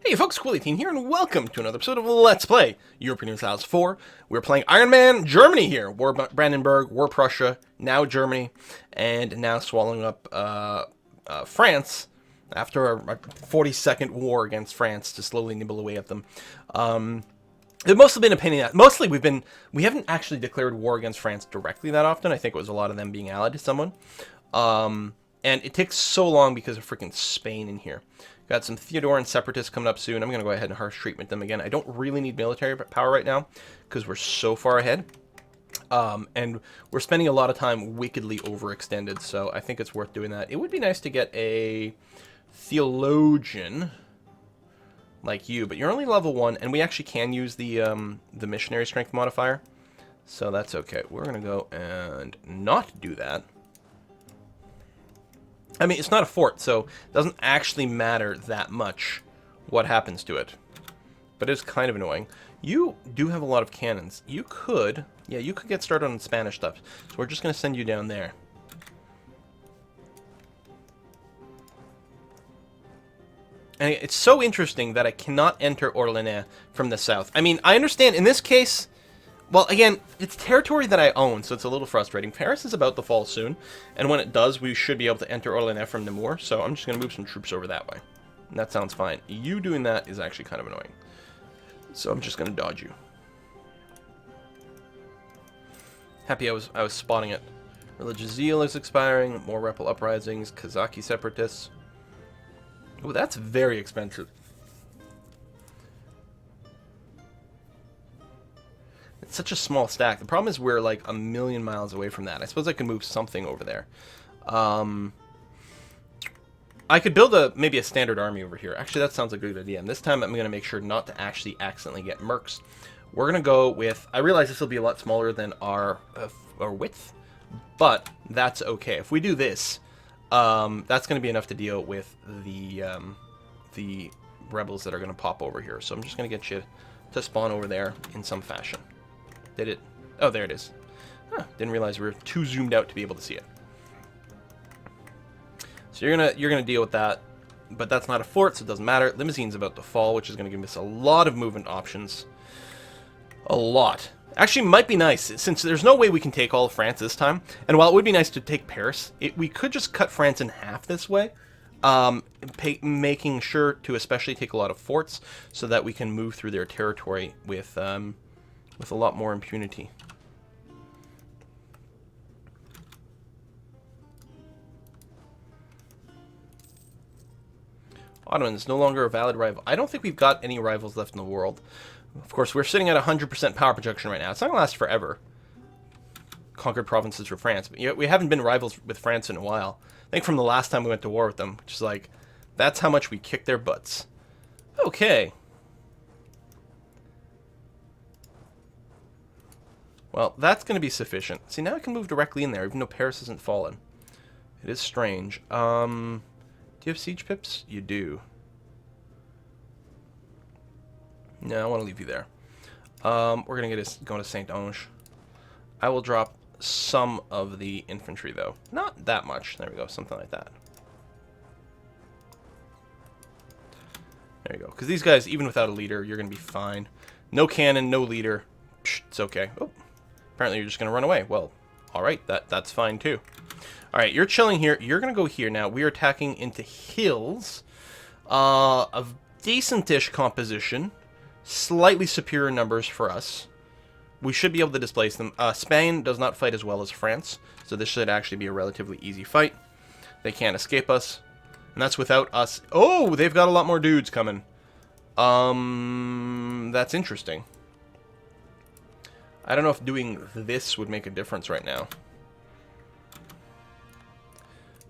Hey folks, Quilly18 here, and welcome to another episode of Let's Play Europa Universalis 4. We're playing Ironman Germany here. War Brandenburg, War Prussia, now Germany, and now swallowing up France after a 40-second war against France to slowly nibble away at them. It's mostly been a pain in the ass. Mostly we haven't actually declared war against France directly that often. I think it was a lot of them being allied to someone. And it takes so long because of freaking Spain in here. Got some Theodoran separatists coming up soon. I'm going to go ahead and harsh treatment them again. I don't really need military power right now because we're so far ahead. And we're spending a lot of time wickedly overextended, so I think it's worth doing that. It would be nice to get a theologian like you, but you're only level 1, and we actually can use the missionary strength modifier, so that's okay. We're going to go and not do that. I mean, it's not a fort, so it doesn't actually matter that much what happens to it. But it's kind of annoying. You do have a lot of cannons. You could get started on Spanish stuff. So we're just going to send you down there. And it's so interesting that I cannot enter Orléans from the south. I mean, I understand in this case... Well, again, it's territory that I own, so it's a little frustrating. Paris is about to fall soon, and when it does, we should be able to enter Orléans from Namur, so I'm just going to move some troops over that way. And that sounds fine. You doing that is actually kind of annoying. So I'm just going to dodge you. Happy I was spotting it. Religious zeal is expiring, more rebel uprisings, Kazaki separatists. Oh, that's very expensive. It's such a small stack. The problem is we're like a million miles away from that. I suppose I could move something over there. I could build maybe a standard army over here. Actually, that sounds like a good idea. And this time I'm going to make sure not to actually accidentally get mercs. We're going to go with... I realize this will be a lot smaller than our width, but that's okay. If we do this, that's going to be enough to deal with the rebels that are going to pop over here. So I'm just going to get you to spawn over there in some fashion. Did it? Oh, there it is. Huh, didn't realize we were too zoomed out to be able to see it. So you're gonna deal with that, but that's not a fort, so it doesn't matter. Limousine's about to fall, which is gonna give us a lot of movement options. A lot. Actually, might be nice since there's no way we can take all of France this time. And while it would be nice to take Paris, we could just cut France in half this way. Making sure to especially take a lot of forts so that we can move through their territory with a lot more impunity. Ottomans, no longer a valid rival. I don't think we've got any rivals left in the world. Of course, we're sitting at 100% power projection right now. It's not going to last forever. Conquered provinces for France. But we haven't been rivals with France in a while. I think from the last time we went to war with them, which is like, that's how much we kicked their butts. Okay. Well, that's going to be sufficient. See, now I can move directly in there, even though Paris hasn't fallen. It is strange. Do you have siege pips? You do. No, I want to leave you there. We're going to go to Saint-Onge. I will drop some of the infantry, though. Not that much. There we go, something like that. There you go. Because these guys, even without a leader, you're going to be fine. No cannon, no leader. Psh, it's okay. Oh. Apparently you're just going to run away. Well, alright, that's fine too. Alright, you're chilling here. You're going to go here now. We are attacking into hills. Of decent-ish composition. Slightly superior numbers for us. We should be able to displace them. Spain does not fight as well as France, so this should actually be a relatively easy fight. They can't escape us. And that's without us... Oh, they've got a lot more dudes coming. That's interesting. I don't know if doing this would make a difference right now.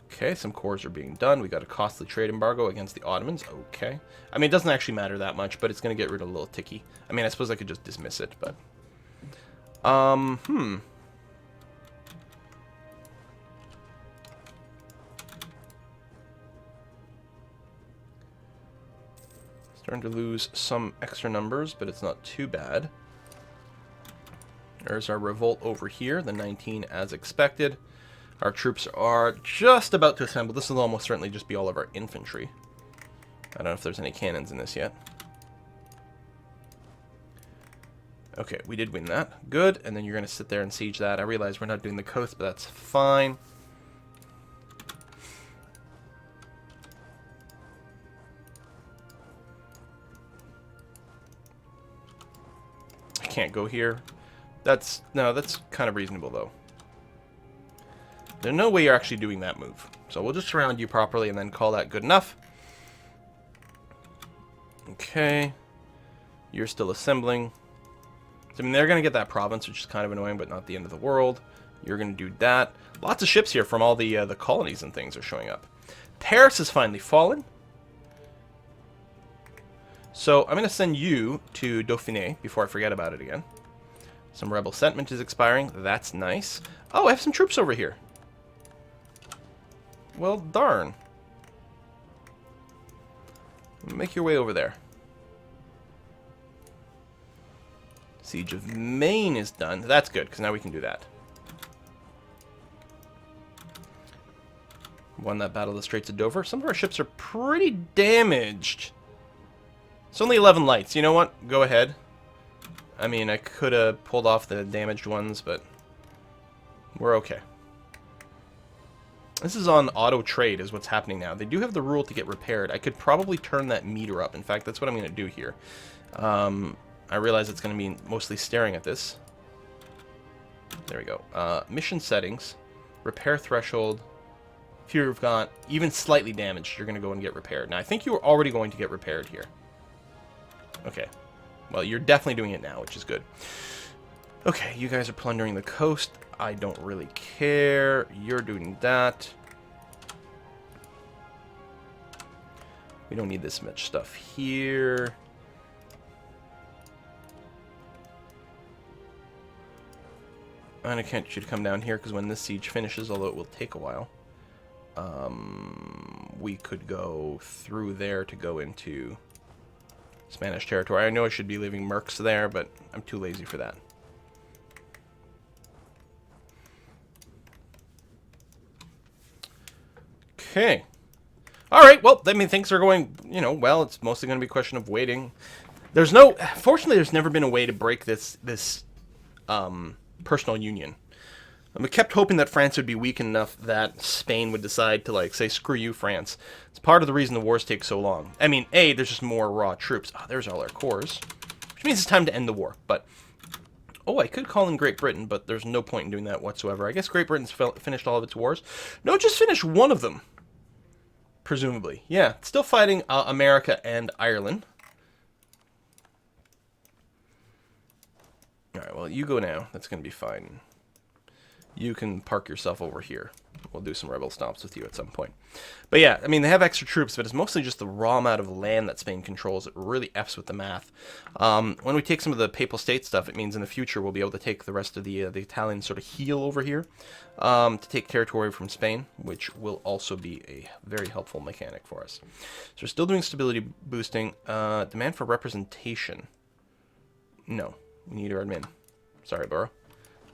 Okay, some cores are being done. We got a costly trade embargo against the Ottomans. Okay. I mean, it doesn't actually matter that much, but it's going to get rid of a little ticky. I mean, I suppose I could just dismiss it, but... Starting to lose some extra numbers, but it's not too bad. There's our revolt over here, the 19 as expected. Our troops are just about to assemble. This will almost certainly just be all of our infantry. I don't know if there's any cannons in this yet. Okay, we did win that. Good, and then you're going to sit there and siege that. I realize we're not doing the coast, but that's fine. I can't go here. That's kind of reasonable, though. There's no way you're actually doing that move. So we'll just surround you properly and then call that good enough. Okay. You're still assembling. I mean, they're going to get that province, which is kind of annoying, but not the end of the world. You're going to do that. Lots of ships here from all the colonies and things are showing up. Paris has finally fallen. So I'm going to send you to Dauphiné before I forget about it again. Some rebel sentiment is expiring. That's nice. Oh, I have some troops over here. Well, darn. Make your way over there. Siege of Maine is done. That's good, because now we can do that. Won that battle of the Straits of Dover. Some of our ships are pretty damaged. It's only 11 lights. You know what? Go ahead. I mean, I could have pulled off the damaged ones, but we're okay. This is on auto trade is what's happening now. They do have the rule to get repaired. I could probably turn that meter up. In fact, that's what I'm going to do here. I realize it's going to be mostly staring at this. There we go. Mission settings. Repair threshold. If you've got even slightly damaged, you're going to go and get repaired. Now, I think you were already going to get repaired here. Okay. Well, you're definitely doing it now, which is good. Okay, you guys are plundering the coast. I don't really care. You're doing that. We don't need this much stuff here. And I can't get you to come down here because when this siege finishes, although it will take a while, we could go through there to go into Spanish territory. I know I should be leaving mercs there, but I'm too lazy for that. Okay. Alright, well, I mean, things are going, you know, well, it's mostly going to be a question of waiting. Fortunately, there's never been a way to break this personal union. And we kept hoping that France would be weak enough that Spain would decide to, like, say, screw you, France. It's part of the reason the wars take so long. I mean, A, there's just more raw troops. Oh, there's all our corps. Which means it's time to end the war. But, oh, I could call in Great Britain, but there's no point in doing that whatsoever. I guess Great Britain's finished all of its wars. No, just finished one of them. Presumably. Yeah, still fighting America and Ireland. Alright, well, you go now. That's going to be fine. You can park yourself over here. We'll do some rebel stomps with you at some point. But yeah, I mean, they have extra troops, but it's mostly just the raw amount of land that Spain controls. It really F's with the math. When we take some of the Papal State stuff, it means in the future we'll be able to take the rest of the Italian sort of heel over here to take territory from Spain, which will also be a very helpful mechanic for us. So we're still doing stability boosting. Demand for representation. No, we need our admin. Sorry, Borough.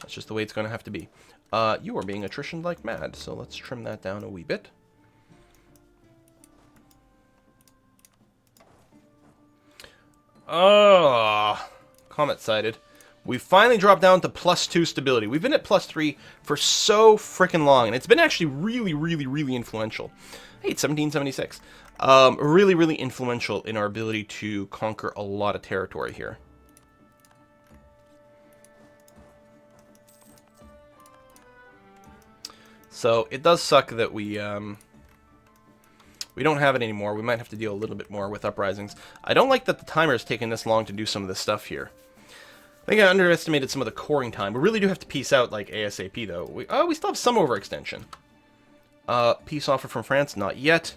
That's just the way it's going to have to be. You are being attritioned like mad, so let's trim that down a wee bit. Oh, comet sighted. We finally dropped down to +2 stability. We've been at +3 for so freaking long, and it's been actually really influential. Hey, it's 1776. Really influential in our ability to conquer a lot of territory here. So it does suck that we don't have it anymore. We might have to deal a little bit more with uprisings. I don't like that the timer is taking this long to do some of this stuff here. I think I underestimated some of the coring time. We really do have to peace out like ASAP though. We still have some overextension. Peace offer from France? Not yet.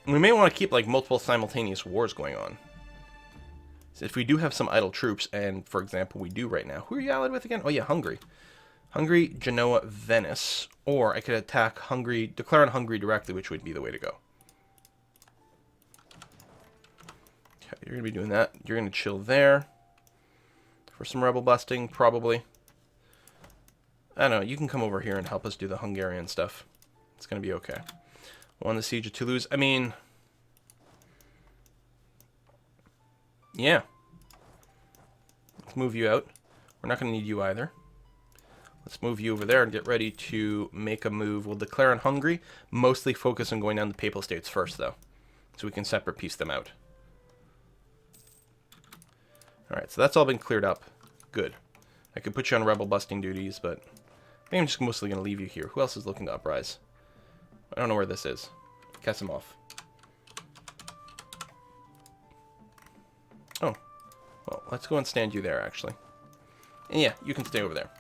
We may want to keep like multiple simultaneous wars going on. If we do have some idle troops, and for example we do right now, who are you allied with again? Oh yeah, Hungary. Hungary, Genoa, Venice. Or I could attack Hungary, declare on Hungary directly, which would be the way to go. Okay, you're going to be doing that. You're going to chill there. For some rebel busting, probably. I don't know, you can come over here and help us do the Hungarian stuff. It's going to be okay. Won the siege of Toulouse. I mean, yeah. Let's move you out. We're not going to need you either. Let's move you over there and get ready to make a move. We'll declare on Hungary. Mostly focus on going down the Papal States first, though. So we can separate piece them out. Alright, so that's all been cleared up. Good. I could put you on rebel busting duties, but I think I'm just mostly going to leave you here. Who else is looking to uprise? I don't know where this is. Kasimov. Oh. Well, let's go and stand you there, actually. And yeah, you can stay over there.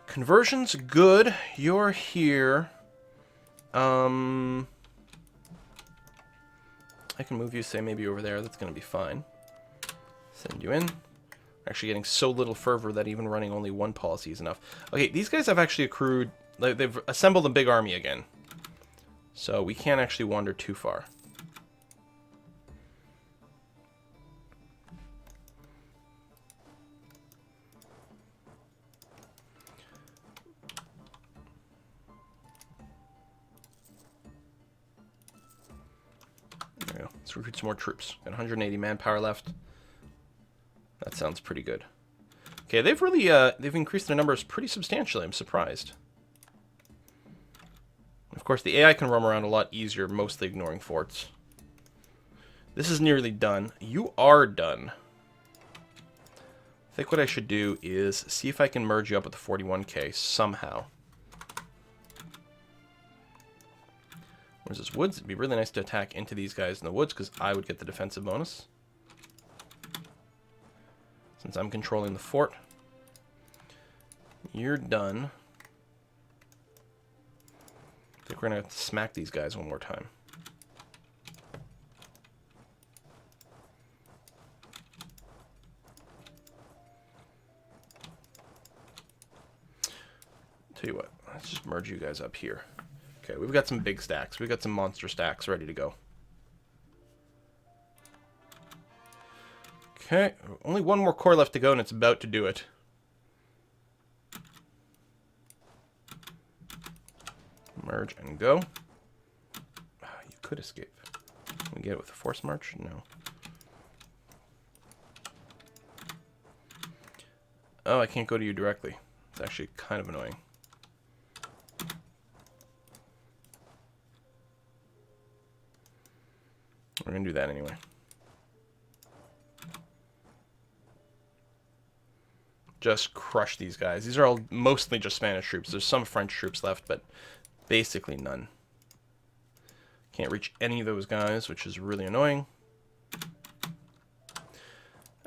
Conversion's good. You're here. I can move you, say, maybe over there. That's going to be fine. Send you in. Actually getting so little fervor that even running only one policy is enough. Okay, these guys have actually accrued... Like, they've assembled a big army again. So we can't actually wander too far. There we go. Let's recruit some more troops. Got 180 manpower left. That sounds pretty good. Okay, they've really they've increased their numbers pretty substantially. I'm surprised. Of course, the AI can roam around a lot easier, mostly ignoring forts. This is nearly done. You are done. I think what I should do is see if I can merge you up with the 41k somehow. Where's this woods? It'd be really nice to attack into these guys in the woods because I would get the defensive bonus. Since I'm controlling the fort. You're done. I think we're going to have to smack these guys one more time. Tell you what, let's just merge you guys up here. Okay, we've got some big stacks. We've got some monster stacks ready to go. Okay, only one more core left to go and it's about to do it. Merge and go. You could escape. Can we get it with a force march? No. Oh, I can't go to you directly. It's actually kind of annoying. We're going to do that anyway. Just crush these guys. These are all mostly just Spanish troops. There's some French troops left, but basically none. Can't reach any of those guys, which is really annoying.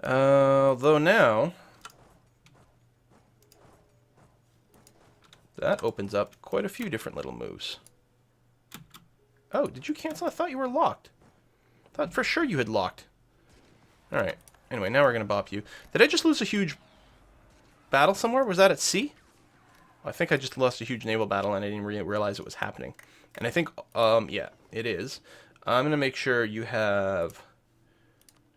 Although now, that opens up quite a few different little moves. Oh, did you cancel? I thought you were locked. I thought for sure you had locked. Alright. Anyway, now we're going to bop you. Did I just lose a huge battle somewhere? Was that at sea? I think I just lost a huge naval battle and I didn't realize it was happening. And I think, yeah, it is. I'm going to make sure you have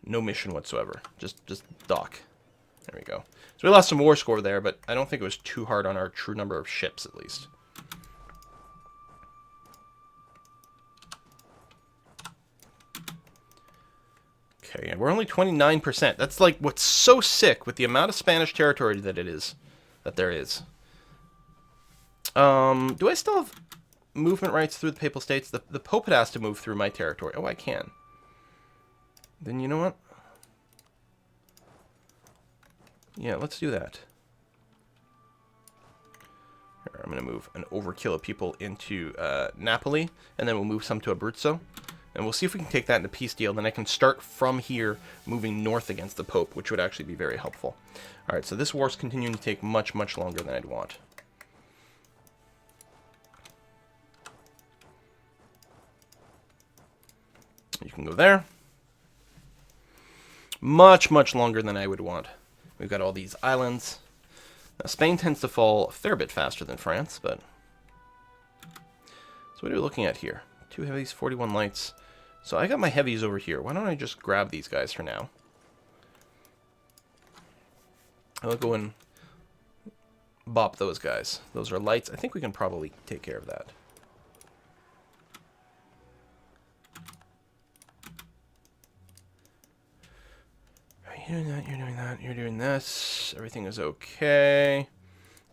no mission whatsoever. Just dock. There we go. So we lost some war score there, but I don't think it was too hard on our true number of ships, at least. Okay, we're only 29%. That's like what's so sick with the amount of Spanish territory that there is. Do I still have movement rights through the Papal States? The Pope had asked to move through my territory. Oh, I can. Then you know what? Yeah, let's do that. Here, I'm going to move an overkill of people into Napoli, and then we'll move some to Abruzzo. And we'll see if we can take that in a peace deal. Then I can start from here, moving north against the Pope, which would actually be very helpful. Alright, so this war's continuing to take much, much longer than I'd want. You can go there. Much, much longer than I would want. We've got all these islands. Now, Spain tends to fall a fair bit faster than France, but... So what are we looking at here? 2 heavies, 41 lights. So I got my heavies over here. Why don't I just grab these guys for now? I'll go and bop those guys. Those are lights. I think we can probably take care of that. You're doing that, you're doing that, you're doing this. Everything is okay.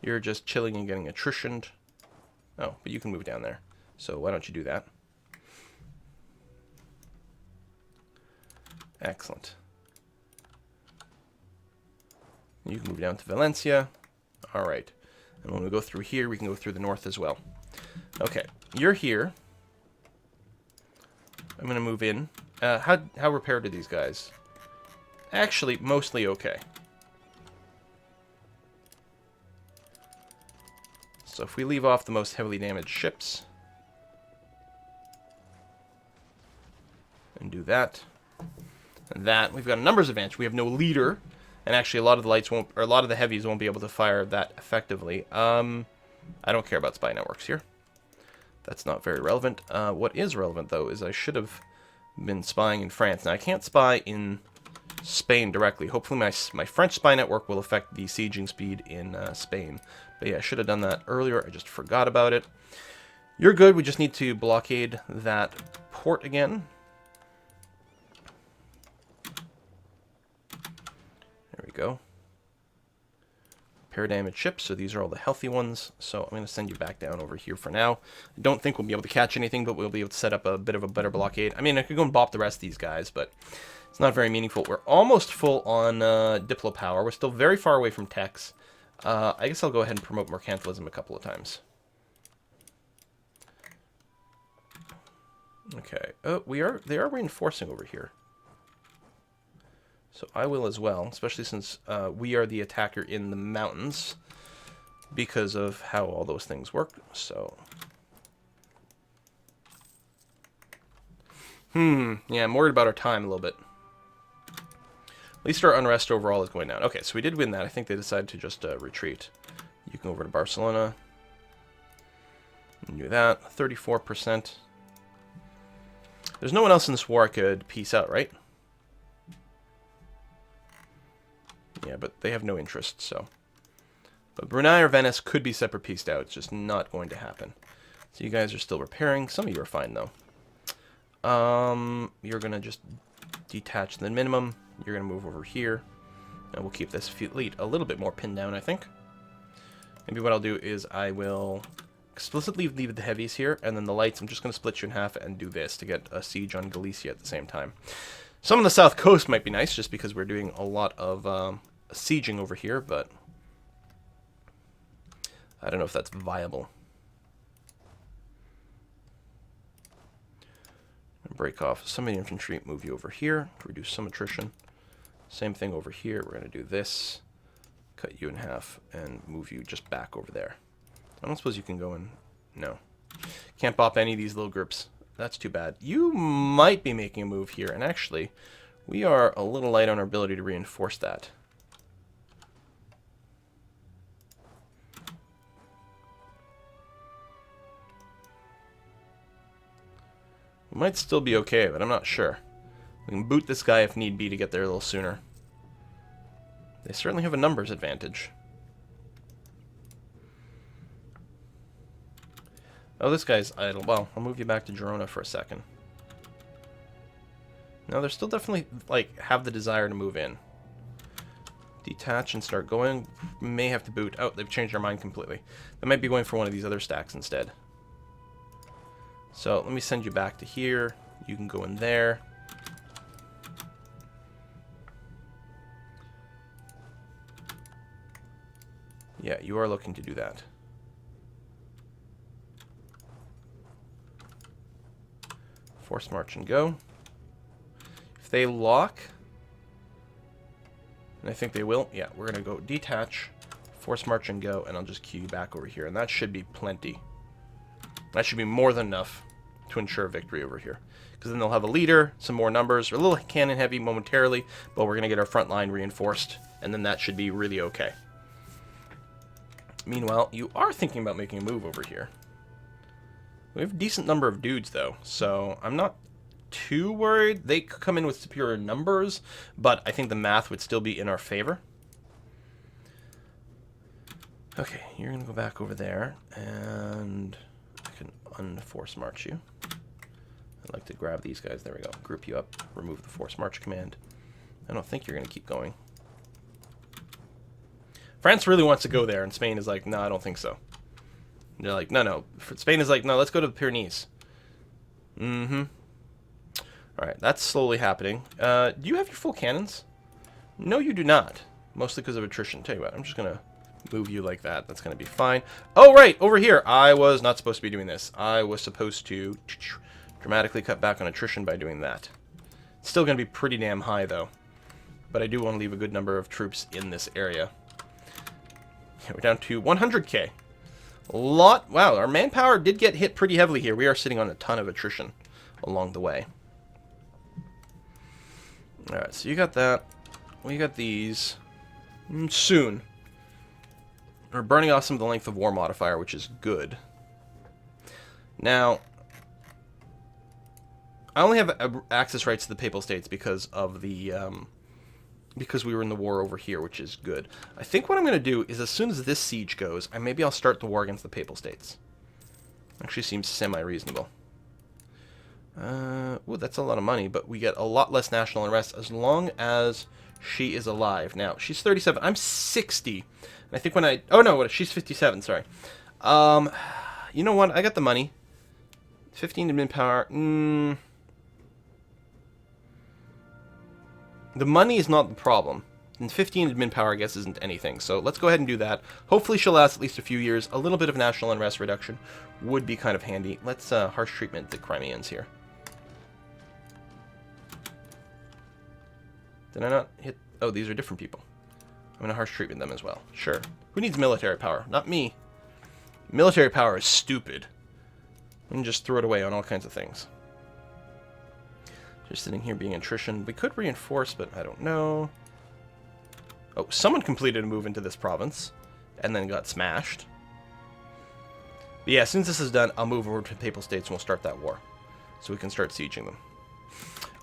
You're just chilling and getting attritioned. Oh, but you can move down there. So why don't you do that? Excellent. You can move down to Valencia. All right. And when we go through here, we can go through the north as well. Okay, you're here. I'm going to move in. How repaired are these guys? Actually, mostly okay. So if we leave off the most heavily damaged ships and do that and that, we've got a numbers advantage. We have no leader, and actually a lot of the lights won't, or a lot of the heavies won't be able to fire that effectively. I don't care about spy networks here. That's not very relevant. What is relevant though is I should have been spying in France. Now I can't spy in Spain directly. Hopefully my French spy network will affect the sieging speed in Spain. But yeah, I should have done that earlier. I just forgot about it. You're good. We just need to blockade that port again. There we go. Repair damaged ships, so these are all the healthy ones. So I'm going to send you back down over here for now. I don't think we'll be able to catch anything, but we'll be able to set up a bit of a better blockade. I mean, I could go and bop the rest of these guys, but it's not very meaningful. We're almost full on Diplo power. We're still very far away from techs. I guess I'll go ahead and promote mercantilism a couple of times. Okay. Oh, they are reinforcing over here. So I will as well, especially since we are the attacker in the mountains because of how all those things work. So, yeah, I'm worried about our time a little bit. At least our unrest overall is going down. Okay, so we did win that. I think they decided to just retreat. You can go over to Barcelona and do that. 34%. There's no one else in this war I could peace out, right? Yeah, but they have no interest, so. But Brunei or Venice could be separate pieced out. It's just not going to happen. So you guys are still repairing. Some of you are fine, though. You're going to just detach the minimum. You're going to move over here. And we'll keep this fleet a little bit more pinned down, I think. Maybe what I'll do is I will explicitly leave the heavies here, and then the lights, I'm just going to split you in half and do this to get a siege on Galicia at the same time. Some of the south coast might be nice, just because we're doing a lot of sieging over here, but I don't know if that's viable. Break off some of the infantry, move you over here, reduce some attrition. Same thing over here. We're going to do this, cut you in half, and move you just back over there. I don't suppose you can go in. No. Can't bop any of these little groups. That's too bad. You might be making a move here, and actually, we are a little light on our ability to reinforce that. We might still be okay, but I'm not sure. We can boot this guy if need be to get there a little sooner. They certainly have a numbers advantage. Oh, this guy's idle. Well, I'll move you back to Girona for a second. No, they're still definitely, like, have the desire to move in. Detach and start going. May have to boot. Oh, they've changed their mind completely. They might be going for one of these other stacks instead. So, let me send you back to here. You can go in there. Yeah, you are looking to do that. Force march and go. If they lock, and I think they will, yeah, we're going to go detach, force march and go, and I'll just queue you back over here. And that should be plenty. That should be more than enough to ensure victory over here. Because then they'll have a leader, some more numbers, a little cannon heavy momentarily, but we're going to get our front line reinforced, and then that should be really okay. Meanwhile, you are thinking about making a move over here. We have a decent number of dudes, though, so I'm not too worried. They could come in with superior numbers, but I think the math would still be in our favor. Okay, you're going to go back over there, and I can unforce march you. I'd like to grab these guys. There we go. Group you up. Remove the force march command. I don't think you're going to keep going. France really wants to go there, and Spain is like, no, I don't think so. They're like, no. Spain is like, no, let's go to the Pyrenees. Mm-hmm. Alright, that's slowly happening. Do you have your full cannons? No, you do not. Mostly because of attrition. Tell you what, I'm just going to move you like that. That's going to be fine. Oh, right, over here. I was not supposed to be doing this. I was supposed to dramatically cut back on attrition by doing that. It's still going to be pretty damn high, though. But I do want to leave a good number of troops in this area. Okay, we're down to 100k. A lot. Wow, our manpower did get hit pretty heavily here. We are sitting on a ton of attrition along the way. Alright, so you got that. We got these. Soon. We're burning off some of the length of war modifier, which is good. Now, I only have access rights to the Papal States because of the because we were in the war over here, which is good. I think what I'm going to do is as soon as this siege goes, maybe I'll start the war against the Papal States. Actually seems semi-reasonable. Ooh, that's a lot of money, but we get a lot less national unrest as long as she is alive. Now, she's 37. I'm 60. And I think when I... Oh, no, she's 57, sorry. You know what? I got the money. 15 admin power. The money is not the problem. And 15 admin power, I guess, isn't anything. So let's go ahead and do that. Hopefully she'll last at least a few years. A little bit of national unrest reduction would be kind of handy. Let's harsh treatment the Crimeans here. Did I not hit... Oh, these are different people. I'm going to harsh treatment them as well. Sure. Who needs military power? Not me. Military power is stupid. We can just throw it away on all kinds of things. Just sitting here being attrition. We could reinforce, but I don't know. Oh, someone completed a move into this province and then got smashed. But yeah, as soon as this is done, I'll move over to the Papal States and we'll start that war. So we can start sieging them.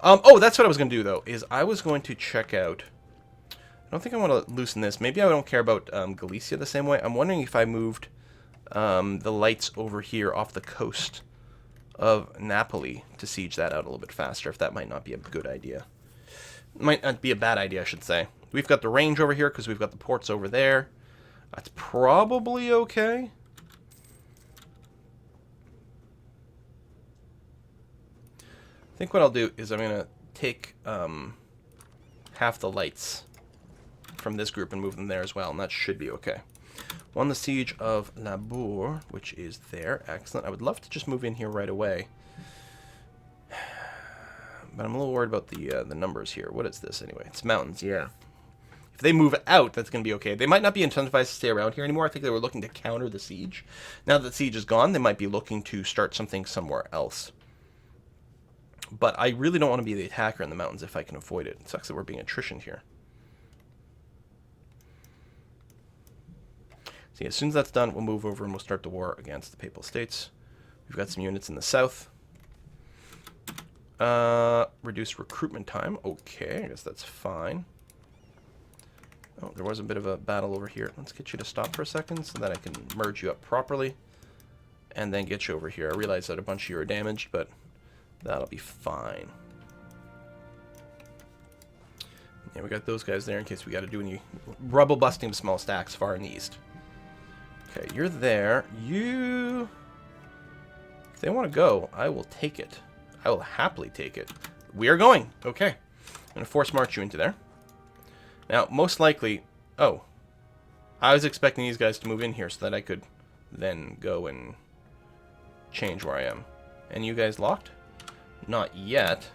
Oh, that's what I was going to do, though, is I was going to check out... I don't think I want to loosen this. Maybe I don't care about Galicia the same way. I'm wondering if I moved the lights over here off the coast of Napoli to siege that out a little bit faster, if that might not be a good idea. Might not be a bad idea, I should say. We've got the range over here because we've got the ports over there. That's probably okay. I think what I'll do is I'm going to take half the lights from this group and move them there as well, and that should be okay. Won the siege of Labour, which is there. Excellent. I would love to just move in here right away. But I'm a little worried about the numbers here. What is this anyway? It's mountains, yeah. If they move out, that's going to be okay. They might not be incentivized to stay around here anymore. I think they were looking to counter the siege. Now that the siege is gone, they might be looking to start something somewhere else. But I really don't want to be the attacker in the mountains if I can avoid it. It sucks that we're being attrition here. So yeah, as soon as that's done, we'll move over and we'll start the war against the Papal States. We've got some units in the south. Reduce recruitment time. Okay, I guess that's fine. Oh, there was a bit of a battle over here. Let's get you to stop for a second so that I can merge you up properly. And then get you over here. I realize that a bunch of you are damaged, but that'll be fine. Yeah, we got those guys there in case we got to do any rubble busting of small stacks far in the east. Okay, you're there. You... If they want to go, I will take it. I will happily take it. We are going. Okay. I'm going to force march you into there. Now, most likely... Oh. I was expecting these guys to move in here so that I could then go and change where I am. And you guys locked? Not yet.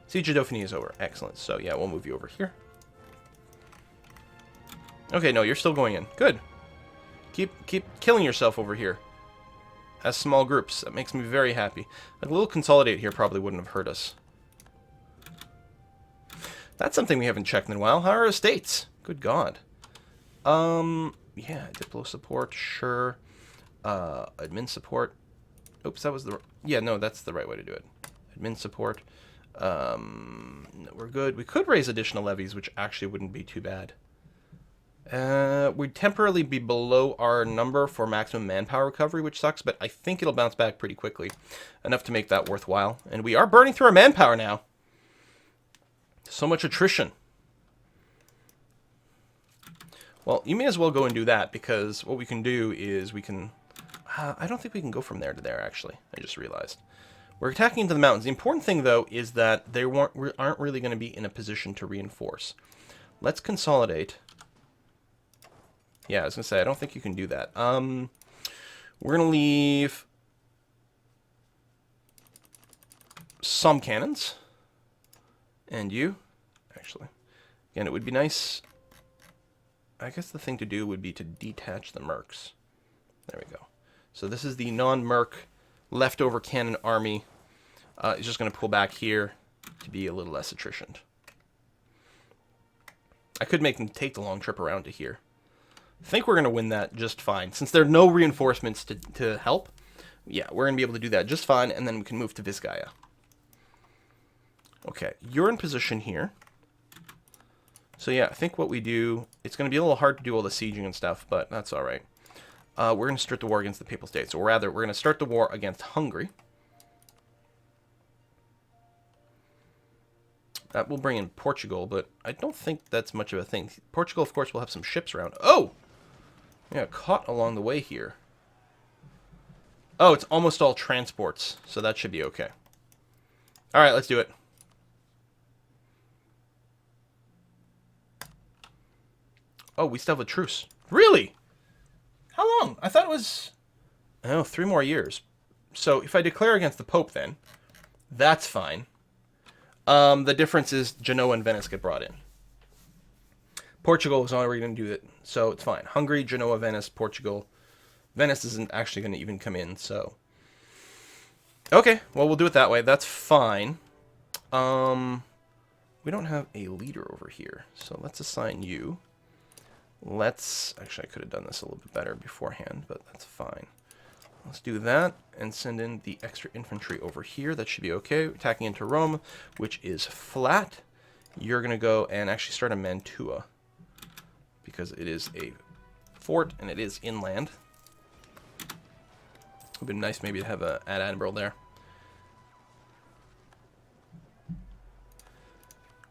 Siege of Dauphiny is over. Excellent. So, yeah, we'll move you over here. Okay, no, you're still going in. Good. Keep killing yourself over here. As small groups. That makes me very happy. Like, a little consolidate here probably wouldn't have hurt us. That's something we haven't checked in a while. How are our estates? Good God. Yeah, Diplo support, sure. Admin support. Oops, that was the... Yeah, no, that's the right way to do it. Admin support. No, we're good. We could raise additional levies, which actually wouldn't be too bad. We'd temporarily be below our number for maximum manpower recovery, which sucks, but I think it'll bounce back pretty quickly. Enough to make that worthwhile. And we are burning through our manpower now. So much attrition. Well, you may as well go and do that, because what we can do is we can... I don't think we can go from there to there, actually. I just realized. We're attacking into the mountains. The important thing, though, is that they aren't really going to be in a position to reinforce. Let's consolidate. Yeah, I was going to say, I don't think you can do that. We're going to leave some cannons. And you, actually. Again, it would be nice... I guess the thing to do would be to detach the mercs. There we go. So this is the non-merc leftover cannon army. It's just going to pull back here to be a little less attritioned. I could make them take the long trip around to here. I think we're going to win that just fine. Since there are no reinforcements to help, yeah, we're going to be able to do that just fine, and then we can move to Vizcaya. Okay, you're in position here. So yeah, I think what we do, it's going to be a little hard to do all the sieging and stuff, but that's all right. We're going to start the war against the Papal States. Or rather, we're going to start the war against Hungary. That will bring in Portugal, but I don't think that's much of a thing. Portugal, of course, will have some ships around. Oh! Yeah, caught along the way here. Oh, it's almost all transports, so that should be okay. All right, let's do it. Oh, we still have a truce. Really? How long? I thought it was... Oh, 3 more years. So if I declare against the Pope then, that's fine. The difference is Genoa and Venice get brought in. Portugal is already going to do it, so it's fine. Hungary, Genoa, Venice, Portugal. Venice isn't actually going to even come in, so... Okay, well, we'll do it that way. That's fine. We don't have a leader over here, so let's assign you. Let's... Actually, I could have done this a little bit better beforehand, but that's fine. Let's do that and send in the extra infantry over here. That should be okay. Attacking into Rome, which is flat. You're going to go and actually start a Mantua, because it is a fort and it is inland. It would be nice maybe to have a at admiral there.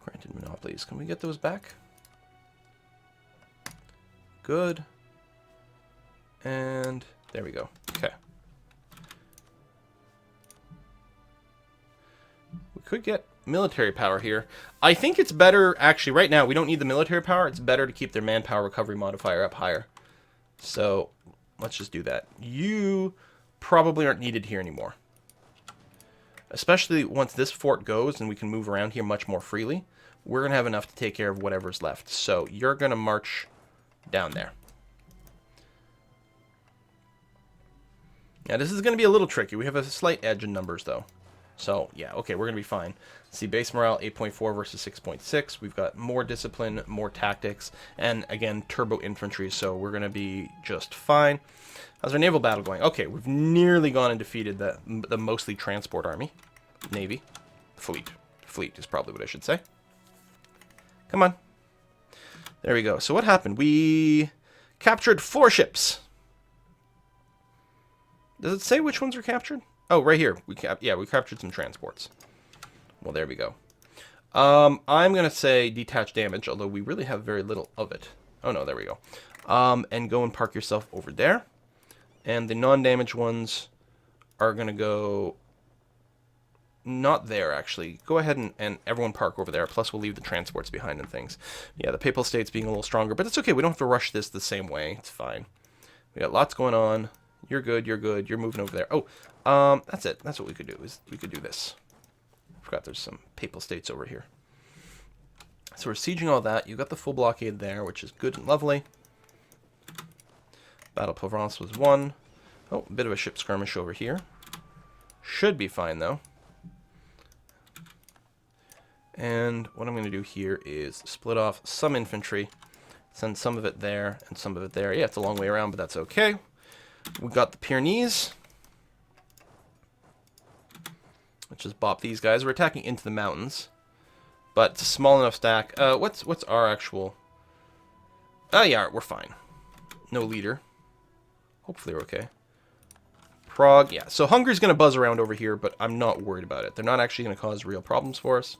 Granted monopolies. Can we get those back? Good. And there we go. Okay. We could get military power here. I think it's better, actually, right now, we don't need the military power. It's better to keep their manpower recovery modifier up higher. So, let's just do that. You probably aren't needed here anymore. Especially once this fort goes and we can move around here much more freely. We're going to have enough to take care of whatever's left. So, you're going to march down there. Yeah, this is going to be a little tricky. We have a slight edge in numbers, though. So, yeah, okay, we're going to be fine. See, base morale, 8.4 versus 6.6. We've got more discipline, more tactics, and, again, turbo infantry, so we're going to be just fine. How's our naval battle going? Okay, we've nearly gone and defeated the mostly transport army. Navy. Fleet. Fleet is probably what I should say. Come on. There we go. So what happened? We captured 4 ships. Does it say which ones were captured? Oh, right here. We captured some transports. Well, there we go. I'm going to say detach damage, although we really have very little of it. Oh, no, there we go. And go and park yourself over there. And the non-damaged ones are going to go... Not there, actually. Go ahead and everyone park over there. Plus, we'll leave the transports behind and things. Yeah, the Papal States being a little stronger. But it's okay. We don't have to rush this the same way. It's fine. We got lots going on. You're good. You're good. You're moving over there. Oh, that's it. That's what we could do. Is we could do this. I forgot there's some Papal States over here. So we're sieging all that. You got the full blockade there, which is good and lovely. Battle of Provence was won. Oh, a bit of a ship skirmish over here. Should be fine, though. And what I'm going to do here is split off some infantry, send some of it there and some of it there. Yeah, it's a long way around, but that's okay. We got the Pyrenees. Let's just bop these guys. We're attacking into the mountains, but it's a small enough stack. What's our actual... Oh, yeah, we're fine. No leader. Hopefully we're okay. Prague, yeah. So Hungary's going to buzz around over here, but I'm not worried about it. They're not actually going to cause real problems for us.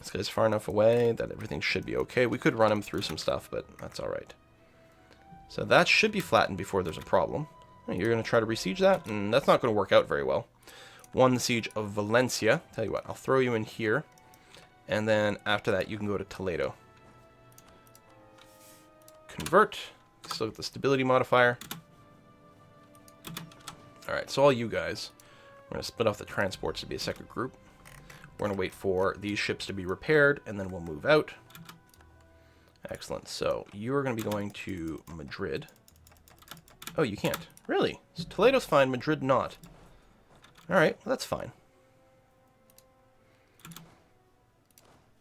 This guy's far enough away that everything should be okay. We could run him through some stuff, but that's alright. So that should be flattened before there's a problem. You're going to try to besiege that, and that's not going to work out very well. Won the siege of Valencia. Tell you what, I'll throw you in here. And then after that, you can go to Toledo. Convert. Still get the stability modifier. Alright, so all you guys, we're going to split off the transports to be a separate group. We're going to wait for these ships to be repaired, and then we'll move out. Excellent. So you are going to be going to Madrid. Oh, you can't. Really? So Toledo's fine, Madrid not. Alright, well, that's fine.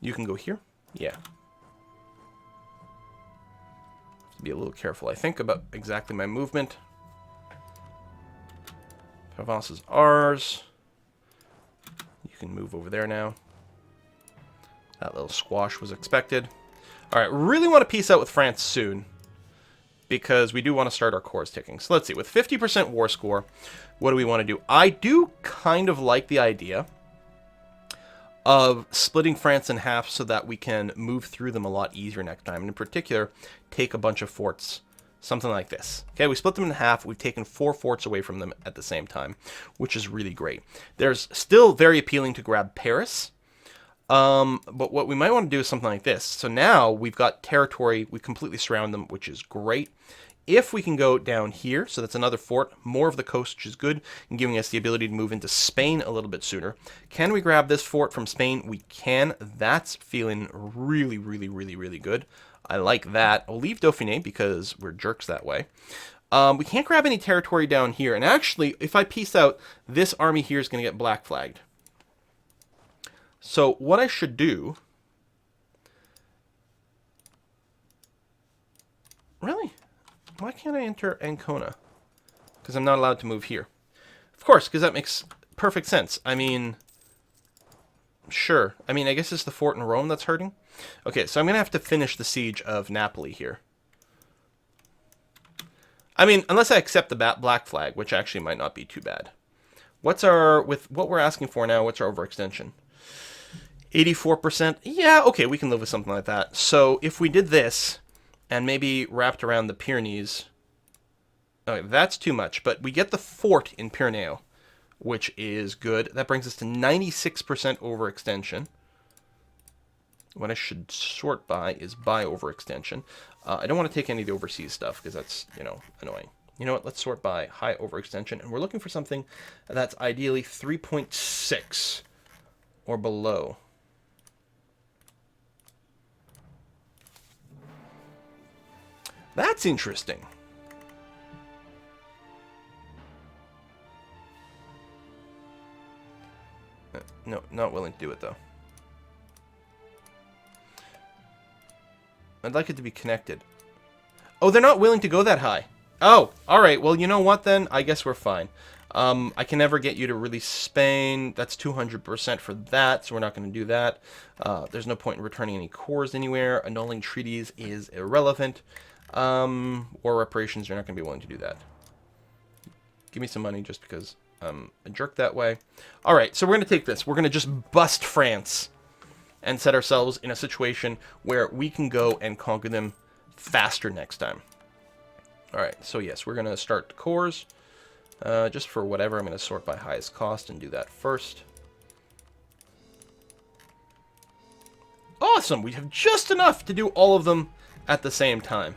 You can go here? Yeah. Have to be a little careful, I think, about exactly my movement. Provence is ours. You can move over there now. That little squash was expected. Alright, really want to peace out with France soon, because we do want to start our cores ticking. So let's see, with 50% war score, what do we want to do? I do kind of like the idea of splitting France in half so that we can move through them a lot easier next time. And in particular, take a bunch of forts. Something like this. Okay, we split them in half. We've taken 4 forts away from them at the same time, which is really great. There's still very appealing to grab Paris. But what we might want to do is something like this. So now we've got territory. We completely surround them, which is great. If we can go down here, so that's another fort, more of the coast, which is good, and giving us the ability to move into Spain a little bit sooner. Can we grab this fort from Spain? We can. That's feeling really, really, really, really good. I like that. I'll leave Dauphiné because we're jerks that way. We can't grab any territory down here. And actually, if I peace out, this army here is going to get black flagged. So what I should do... Really? Why can't I enter Ancona? Because I'm not allowed to move here. Of course, because that makes perfect sense. I mean... Sure. I mean, I guess it's the fort in Rome that's hurting. Okay, so I'm going to have to finish the siege of Napoli here. I mean, unless I accept the black flag, which actually might not be too bad. What's our... With what we're asking for now, what's our overextension? 84%? Yeah, okay, we can live with something like that. So if we did this, and maybe wrapped around the Pyrenees... Okay, that's too much, but we get the fort in Pyreneo, which is good. That brings us to 96% overextension. What I should sort by is by overextension. I don't want to take any of the overseas stuff, because that's, you know, annoying. You know what, let's sort by high overextension, and we're looking for something that's ideally 3.6 or below. That's interesting. No, not willing to do it, though. I'd like it to be connected. Oh, they're not willing to go that high. Oh, alright. Well, you know what, then? I guess we're fine. I can never get you to release Spain. That's 200% for that, so we're not going to do that. There's no point in returning any cores anywhere. Annulling treaties is irrelevant. War reparations, you're not going to be willing to do that. Give me some money just because I'm a jerk that way. Alright, so we're going to take this. We're going to just bust France and set ourselves in a situation where we can go and conquer them faster next time. Alright, so yes, we're going to start cores. Just for whatever, I'm going to sort by highest cost and do that first. Awesome! We have just enough to do all of them at the same time.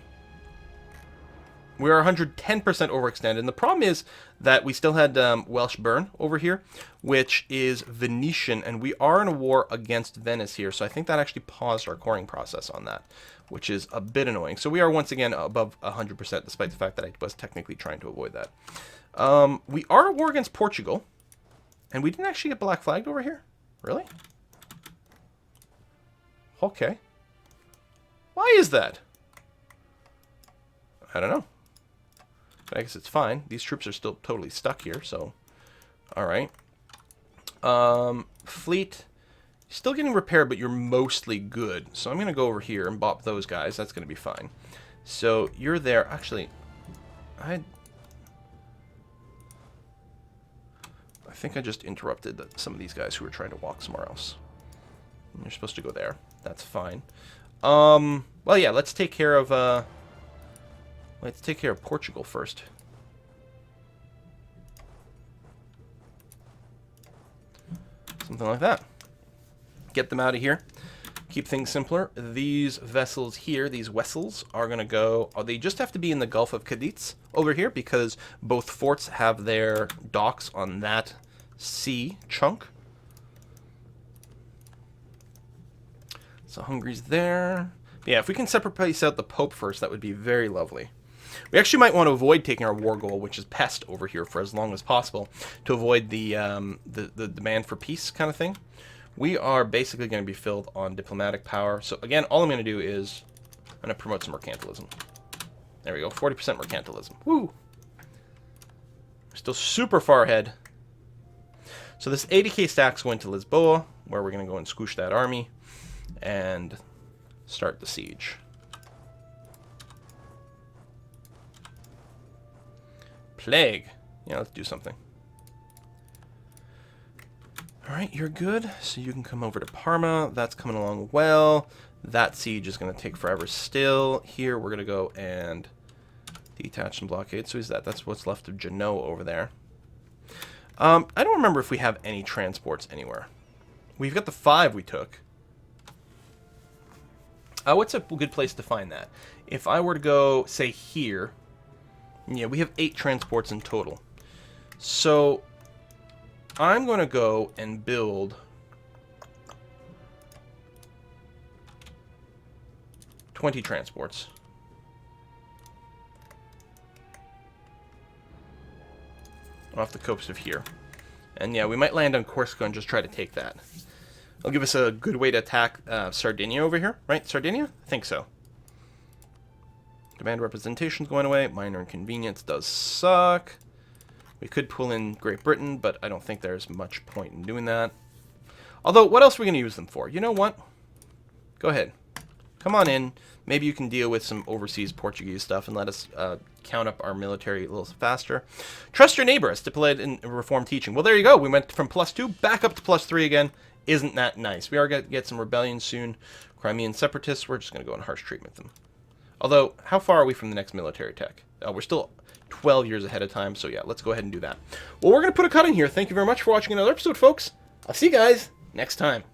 We are 110% overextended. And the problem is that we still had Welsh Burn over here, which is Venetian, and we are in a war against Venice here. So I think that actually paused our coring process on that, which is a bit annoying. So we are once again above 100%, despite the fact that I was technically trying to avoid that. We are at war against Portugal, and we didn't actually get black flagged over here. Really? Okay. Why is that? I don't know. But I guess it's fine. These troops are still totally stuck here, so... Alright. Fleet. Still getting repaired, but you're mostly good. So I'm going to go over here and bop those guys. That's going to be fine. So you're there. Actually, I think I just interrupted some of these guys who were trying to walk somewhere else. You're supposed to go there. That's fine. Well, yeah, let's take care of Portugal first. Something like that. Get them out of here. Keep things simpler. These vessels here, these vessels, are going to go... Oh, they just have to be in the Gulf of Cadiz over here because both forts have their docks on that sea chunk. So Hungary's there. Yeah, if we can separate place out the Pope first, that would be very lovely. We actually might want to avoid taking our war goal, which is pest, over here for as long as possible, to avoid the demand for peace kind of thing. We are basically going to be filled on diplomatic power. So again, all I'm going to do is I'm going to promote some mercantilism. There we go, 40% mercantilism. Woo! We're still super far ahead. So this 80k stack's going to Lisboa, where we're going to go and squish that army and start the siege. Plague. Yeah, let's do something. Alright, you're good. So you can come over to Parma. That's coming along well. That siege is going to take forever still. Here, we're going to go and detach some blockades. So is that? That's what's left of Genoa over there. I don't remember if we have any transports anywhere. We've got the 5 we took. What's a good place to find that? If I were to go, say, here... Yeah, we have 8 transports in total. So, I'm going to go and build... ...20 transports. Off the coast of here. And yeah, we might land on Corsica and just try to take that. It'll give us a good way to attack Sardinia over here, right? Sardinia? I think so. Demand representation's going away. Minor inconvenience does suck. We could pull in Great Britain, but I don't think there's much point in doing that. Although, what else are we going to use them for? You know what? Go ahead. Come on in. Maybe you can deal with some overseas Portuguese stuff and let us count up our military a little faster. Trust your neighbor, as stipulated in Reformed teaching. Well, there you go. We went from +2 back up to +3 again. Isn't that nice? We are going to get some rebellions soon. Crimean separatists, we're just going to go in harsh treatment them. Although, how far are we from the next military tech? We're still 12 years ahead of time, so yeah, let's go ahead and do that. Well, we're going to put a cut in here. Thank you very much for watching another episode, folks. I'll see you guys next time.